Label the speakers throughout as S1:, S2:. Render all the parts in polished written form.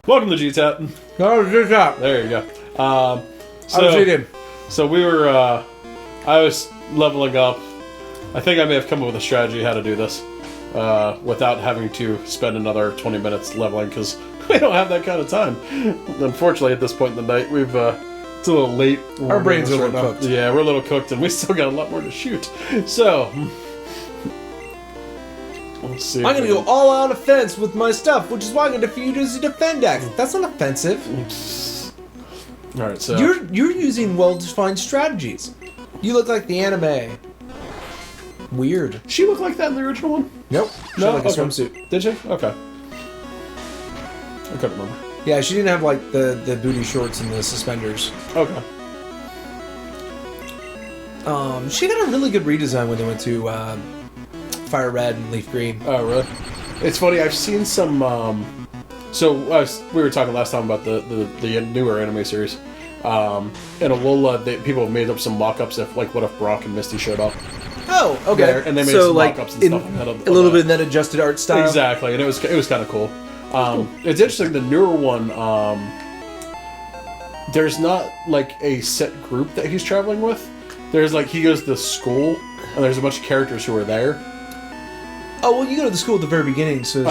S1: Welcome to GTAAP.
S2: No, GTAAP.
S1: There you go. So we were, I was leveling up. I think I may have come up with a strategy how to do this without having to spend another 20 minutes leveling because we don't have that kind of time. Unfortunately, at this point in the night, it's a little late.
S2: Our brains are a little cooked.
S1: Yeah, we're a little cooked, and we still got a lot more to shoot. So, let's see.
S2: I'm gonna go all out offense with my stuff, which is why I'm gonna defeat you as a defend axe. That's not offensive.
S1: All right, so
S2: you're using well-defined strategies. You look like the anime. Weird.
S1: She looked like that in the original one?
S2: Nope. She
S1: No,
S2: had like a
S1: okay.
S2: swimsuit.
S1: Did she? Okay. I couldn't remember.
S2: Yeah, she didn't have like the booty shorts and the suspenders.
S1: Okay.
S2: She got a really good redesign when they went to Fire Red and Leaf Green.
S1: Oh, really? It's funny. I've seen some. We were talking last time about the newer anime series. And people have made up some mock-ups of like what if Brock and Misty showed up.
S2: Oh, okay.
S1: There, and they made some mock-ups and stuff.
S2: A little bit in that adjusted art style.
S1: Exactly, and it was kind of cool. It's interesting. The newer one, there's not like a set group that he's traveling with. There's like he goes to school, and there's a bunch of characters who are there.
S2: Oh well, you go to the school at the very beginning, so is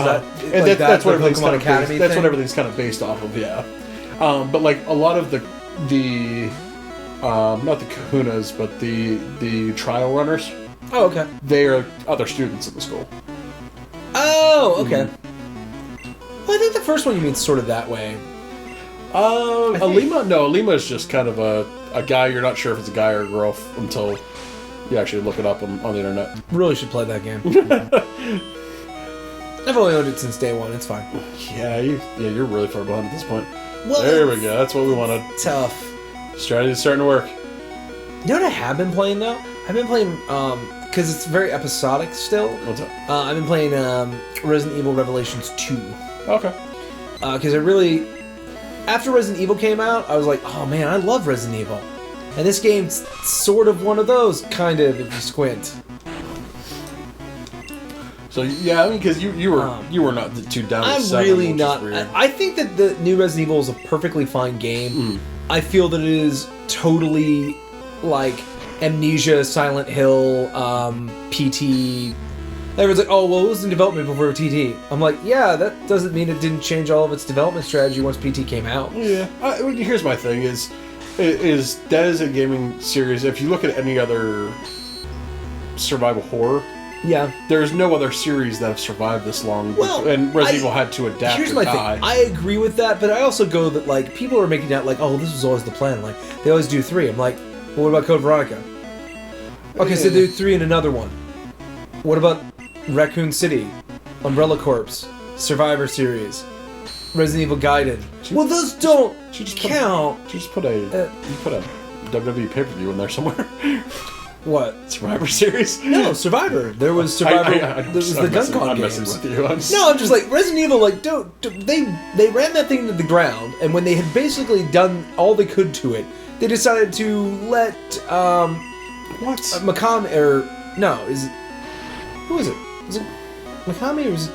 S1: that's what everything's kind of
S2: Academy.
S1: That's what everything's kind of based off of, yeah. But like a lot of the not the Kahunas, but the trial runners.
S2: Oh, okay.
S1: They are other students in the school.
S2: Oh, okay. Well, I think the first one you mean sort of that way.
S1: Alima is just kind of a guy. You're not sure if it's a guy or a girl until you actually look it up on the internet.
S2: Really should play that game. I've only owned it since day one. It's fine.
S1: Yeah, you're really far behind at this point.
S2: Well,
S1: there we go. That's what we wanted.
S2: Tough.
S1: Strategy's starting to work.
S2: You know what I have been playing though? I've been playing because it's very episodic still.
S1: What's up?
S2: I've been playing Resident Evil Revelations 2.
S1: Okay.
S2: Because after Resident Evil came out, I was like, oh man, I love Resident Evil. And this game's sort of one of those, kind of, if you squint.
S1: So yeah, I mean, because you were not too down.
S2: I'm
S1: with 7,
S2: really
S1: which
S2: not.
S1: is weird.
S2: I think that the new Resident Evil is a perfectly fine game. I feel that it is totally like Amnesia, Silent Hill, PT. Everyone's like, oh, well, it was in development before TT. I'm like, yeah, that doesn't mean it didn't change all of its development strategy once PT came out.
S1: Yeah. Here's my thing: is that is a gaming series. If you look at any other survival horror,
S2: yeah,
S1: there's no other series that have survived this long.
S2: Well,
S1: and Resident Evil had to adapt.
S2: Here's my
S1: die.
S2: thing: I agree with that, but I also go that like people are making out like, oh, this was always the plan. Like they always do 3. I'm like, well, what about Code Veronica? Okay, so they do 3 in another one. What about Raccoon City, Umbrella Corps, Survivor Series, Resident Evil Gaiden? Well, those don't count.
S1: You put a WWE pay-per-view in there somewhere.
S2: What?
S1: Survivor Series?
S2: No, Survivor. There was Survivor. There was the GunCon games. No, I'm just like Resident Evil. Like, they ran that thing into the ground, and when they had basically done all they could to it, they decided to let Mikami who is it? Is it Mikami or is it?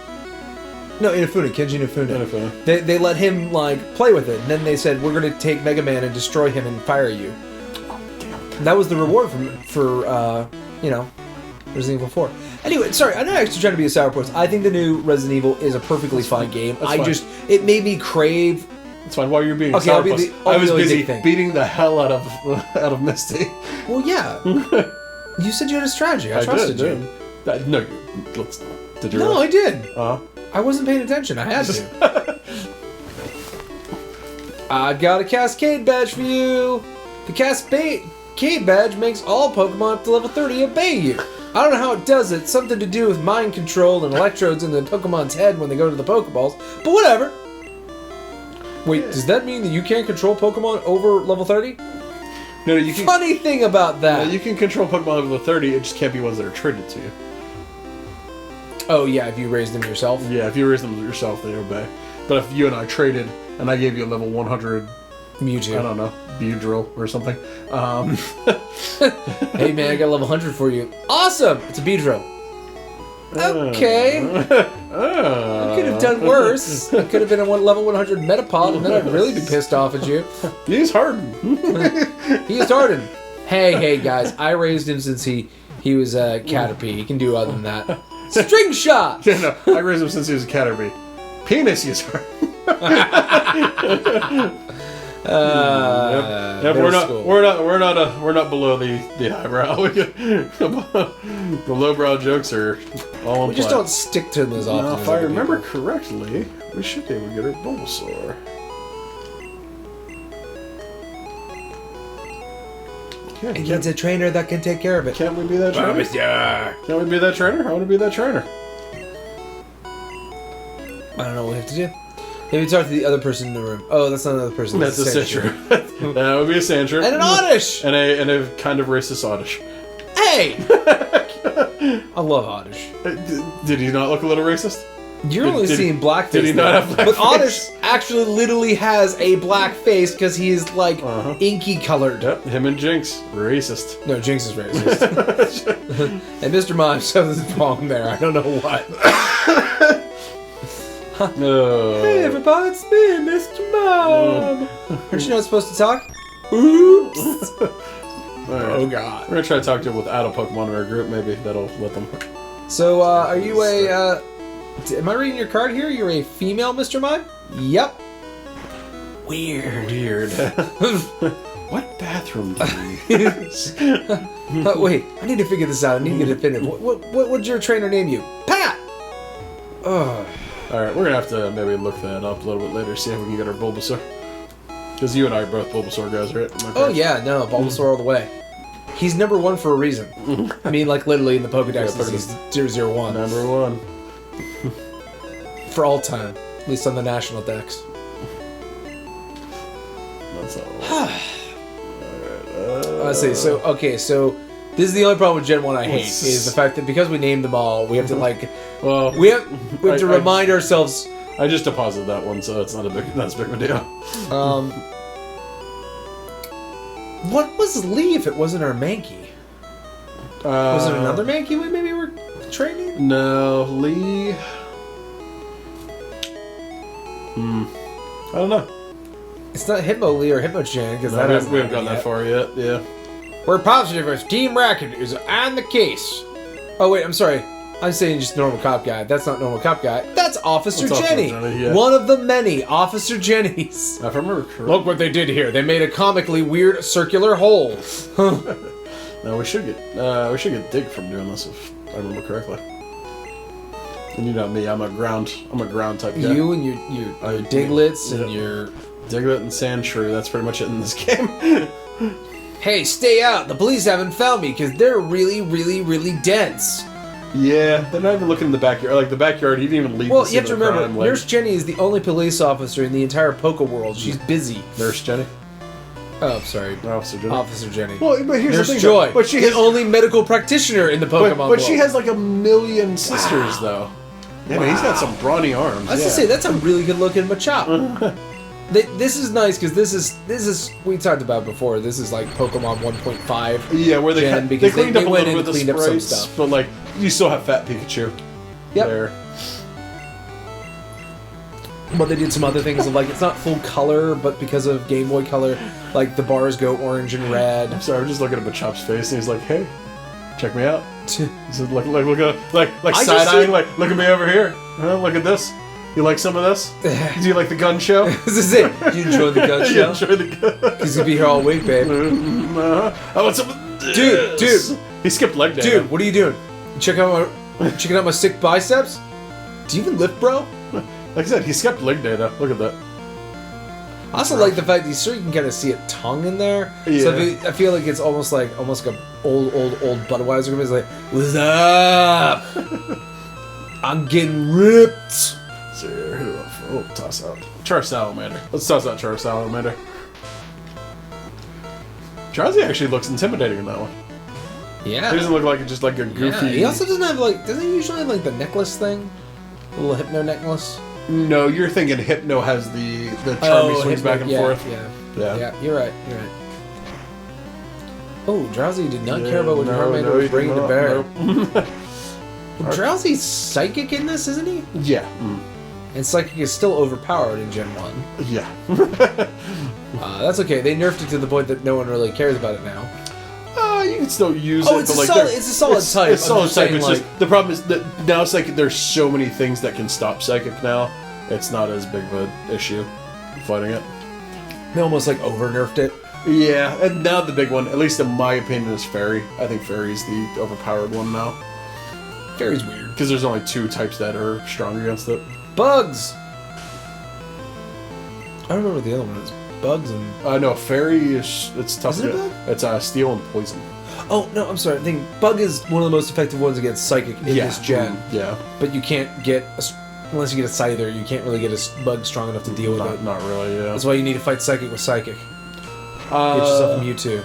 S2: No, Inafune, Kenji Inafune. They let him like play with it, and then they said, we're going to take Mega Man and destroy him and fire you. That was the reward for Resident Evil 4. Anyway, sorry, I'm not actually trying to be a sourpuss. I think the new Resident Evil is a perfectly fine game. It made me crave.
S1: It's fine. While you're being
S2: okay,
S1: sourpuss, I was busy beating the hell out of Misty.
S2: Well, yeah. You said you had a strategy. I trusted you.
S1: Did you?
S2: No,
S1: really?
S2: I did. I wasn't paying attention. I had to. I've got a Cascade badge for you. The Cascade badge makes all Pokemon up to level 30 obey you. I don't know how it does it. Something to do with mind control and electrodes in the Pokemon's head when they go to the Pokeballs. But whatever. Wait, does that mean that you can't control Pokemon over level 30?
S1: No, you can.
S2: Funny thing about that.
S1: You can control Pokemon over level 30. It just can't be ones that are traded to you.
S2: Oh yeah, if you raise them yourself.
S1: Yeah, if you raise them yourself, they obey. But if you and I traded, and I gave you a level 100
S2: Mewtwo,
S1: I don't know, Beedrill or something.
S2: Hey man, I got level 100 for you. Awesome! It's a Beedrill. Okay. Okay, could have done worse. It could have been a level 100 Metapod, and then I'd really be pissed off at you.
S1: Use Harden.
S2: He is Harden. Hey, guys, I raised him since he was a Caterpie. He can do other than that. String shot!
S1: Yeah, no, I raised him since he was a Caterpie. Penis use Harden. Yep, we're not below the highbrow. The lowbrow jokes are all in
S2: We just don't stick to them as often.
S1: Now, if I remember correctly, we should be able to get our Bulbasaur.
S2: He needs a trainer that can take care of it.
S1: Can't we be that trainer? Can't we be that trainer? I want to be that trainer.
S2: I don't know what we have to do. Maybe talk to the other person in the room. Oh, that's not another person.
S1: That's a Sandshrew. That would be a Sandshrew.
S2: And an Oddish!
S1: And a kind of racist Oddish.
S2: Hey! I love Oddish.
S1: Did he not look a little racist?
S2: You're only seeing blackface.
S1: Did he not have blackface?
S2: But Oddish actually literally has a black face because he's like inky colored.
S1: Yep, him and Jinx, racist.
S2: No, Jinx is racist. And Mr. Mime, something's wrong there. I don't know what. Hey everybody, it's me, Mr. Mime. Aren't you not supposed to talk? Oops.
S1: Right.
S2: Oh god.
S1: We're gonna try to talk to him with adult Pokemon in our group. Maybe that'll let them.
S2: So, are you a? Am I reading your card here? You're a female, Mr. Mime? Yep. Weird.
S1: What bathroom do you use?
S2: Wait, I need to figure this out. I need to get definitive. What'd your trainer name you? Pat! Ugh.
S1: Alright, we're gonna have to maybe look that up a little bit later, see if we can get our Bulbasaur. Because you and I are both Bulbasaur guys, right?
S2: Oh yeah, no, Bulbasaur all the way. He's number one for a reason. I mean, like literally in the Pokédex, he's 001.
S1: Number one.
S2: For all time. At least on the national decks.
S1: That's all.
S2: Alright, I see. So, okay, so this is the only problem with Gen 1 I hate, is the fact that because we named them all, we have to like...
S1: Well,
S2: we have to remind ourselves...
S1: I just deposited that one, so it's not as big of a deal.
S2: What was Lee if it wasn't our Mankey? Was it another Mankey we maybe were training?
S1: No, Lee... I don't know.
S2: It's not Hitmonlee or Hitmonchan, because
S1: we haven't gotten that far yet, yeah.
S2: We're positive as Team Racket is on the case. Oh wait, I'm sorry. I'm saying just normal cop guy. That's not normal cop guy. That's Officer Jenny.
S1: Yeah.
S2: One of the many Officer Jennies.
S1: If I remember correctly.
S2: Look what they did here. They made a comically weird circular hole.
S1: No, we should get Dig from doing this if I remember correctly. And you know me, I'm a ground type guy.
S2: You and your Diglets and your
S1: Diglett and Sandshrew. That's pretty much it in this game.
S2: Hey, stay out! The police haven't found me because they're really, really, really dense.
S1: Yeah, they're not even looking in the backyard. Like the backyard, he didn't even leave.
S2: Well, you have to remember, Nurse Jenny is the only police officer in the entire Poke world. She's busy.
S1: Nurse Jenny.
S2: Oh, sorry.
S1: Officer Jenny.
S2: Officer Jenny.
S1: Well, but here's
S2: Nurse
S1: the thing.
S2: Joy.
S1: But she
S2: the
S1: has
S2: only medical practitioner in the Pokemon world.
S1: But she has like 1 million sisters, though. Yeah, man, he's got some brawny arms.
S2: I was gonna say that's a really good looking Machop. This is nice because this is we talked about before. This is like Pokemon 1.5.
S1: Yeah, where they cleaned up a little bit with the sprites,
S2: stuff.
S1: but like you still have Fat Pikachu.
S2: Yep.
S1: There.
S2: But they did some other things of like it's not full color, but because of Game Boy Color, like the bars go orange and red.
S1: I'm sorry, I'm just looking at Machop's face, and he's like, "Hey, check me out." He's like look side eyeing, like look at me over here. Look at this. You like some of this? Do you like the gun show?
S2: This is it. You enjoy the gun show?
S1: You enjoy the gun.
S2: He's gonna be here all week, babe.
S1: I want some of this.
S2: Dude.
S1: He skipped leg day.
S2: Dude, what are you doing? Checking out my sick biceps? Do you even lift, bro?
S1: Like I said, he skipped leg day though. Look at that.
S2: I also like the fact that you can kind of see a tongue in there.
S1: Yeah.
S2: So I feel like it's almost like an old Budweiser. It's like, what's up? I'm getting ripped.
S1: So we'll toss out Charsalamander. Let's toss out Charsalamander. Charizard actually looks intimidating in that one.
S2: Yeah.
S1: He doesn't look like just like a goofy.
S2: Yeah. He also doesn't have doesn't he usually have like the necklace thing? A little Hypno necklace?
S1: No, you're thinking Hypno has the charm he swings back and forth.
S2: Yeah, you're right. Oh, Drowsy did not care about what Charmander was bringing to bear.
S1: Nope.
S2: Drowsy's psychic in this, isn't he?
S1: Yeah.
S2: And Psychic is still overpowered in Gen 1.
S1: Yeah.
S2: That's okay. They nerfed it to the point that no one really cares about it now.
S1: You can still use
S2: Oh,
S1: it.
S2: it's,
S1: but
S2: a solid, it's a solid type.
S1: It's solid type. It's
S2: like,
S1: just, the problem is that now Psychic, there's so many things that can stop Psychic now. It's not as big of an issue fighting it.
S2: they almost like over nerfed it.
S1: Yeah, and now the big one, at least in my opinion, is Fairy. I think Fairy's the overpowered one now.
S2: Fairy's weird.
S1: Because there's only 2 types that are strong against it.
S2: Bugs! I don't remember what the other one is. Bugs and...
S1: No, Fairy is... It's tough
S2: Is
S1: to
S2: it a
S1: get.
S2: bug?
S1: It's Steel and Poison.
S2: Oh, no, I'm sorry. I think Bug is one of the most effective ones against Psychic in this gen.
S1: Yeah.
S2: But you can't get... Unless you get a Scyther, you can't really get a Bug strong enough to deal with it.
S1: Not really, yeah.
S2: That's why you need to fight Psychic with Psychic. Get yourself a Mewtwo.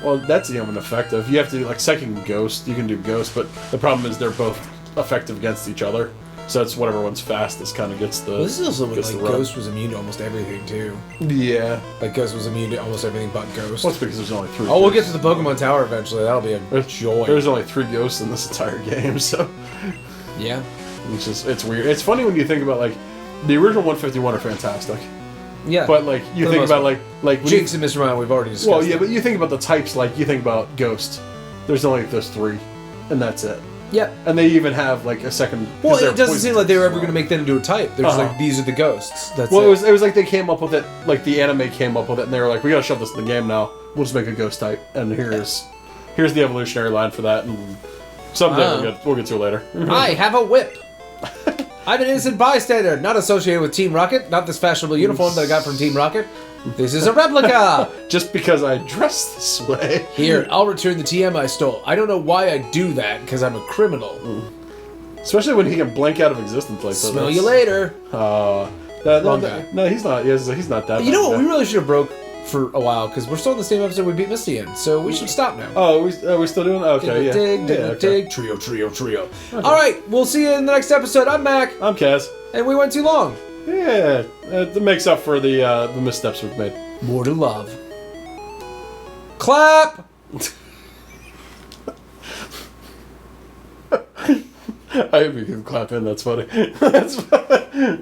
S1: Well, that's even effective. You have to do, like, Psychic and Ghost. You can do Ghost, but the problem is they're both effective against each other. So it's whatever one's fastest kind of gets the...
S2: Well, this is also when,
S1: gets
S2: like,
S1: the run.
S2: Ghost was immune to almost everything, too.
S1: Yeah.
S2: Like, Ghost was immune to almost everything but Ghost.
S1: Well, it's because there's only 3
S2: Oh, we'll get
S1: ghosts.
S2: to the Pokemon Tower eventually. That'll be a joy.
S1: There's only 3 ghosts in this entire game, so...
S2: Yeah.
S1: It's weird. It's funny when you think about, like, the original 151 are fantastic.
S2: Yeah.
S1: But, like, you
S2: For the
S1: think
S2: most
S1: about,
S2: part.
S1: like when
S2: Jinx and Mr. Mime, we've already discussed.
S1: well, yeah,
S2: that.
S1: but you think about the types, like, you think about Ghost. There's only those 3, and that's it.
S2: Yeah.
S1: And they even have, like, a second...
S2: Well,
S1: 'cause they're
S2: it doesn't
S1: poison
S2: seem like they were
S1: types
S2: ever
S1: as
S2: going to make that into a type. They're just
S1: Uh-huh.
S2: like, these are the ghosts. That's
S1: well,
S2: it.
S1: it was like they came up with it, like the anime came up with it, and they were like, we gotta shove this in the game now. We'll just make a ghost type, and here's the evolutionary line for that, and someday we'll get to it later.
S2: I have a whip. I'm an innocent bystander, not associated with Team Rocket, not this fashionable uniform that I got from Team Rocket. This is a replica!
S1: Just because I dress this way.
S2: Here, I'll return the TM I stole. I don't know why I do that, because I'm a criminal.
S1: Especially when he can blank out of existence like that.
S2: Smell you later.
S1: Wrong
S2: guy.
S1: No, he's not. He's not that.
S2: You know
S1: bad.
S2: what? We really should have broke for a while, because we're still in the same episode we beat Misty in, so we should stop now.
S1: Oh, are we still doing? Okay, yeah.
S2: Dig, dig,
S1: Yeah, okay.
S2: dig, trio. All right, we'll see you in the next episode. I'm Mac,
S1: I'm Kaz.
S2: and we went too long.
S1: Yeah, it makes up for the missteps we've made.
S2: More to love. Clap!
S1: I hope you can clap in. That's funny. That's funny.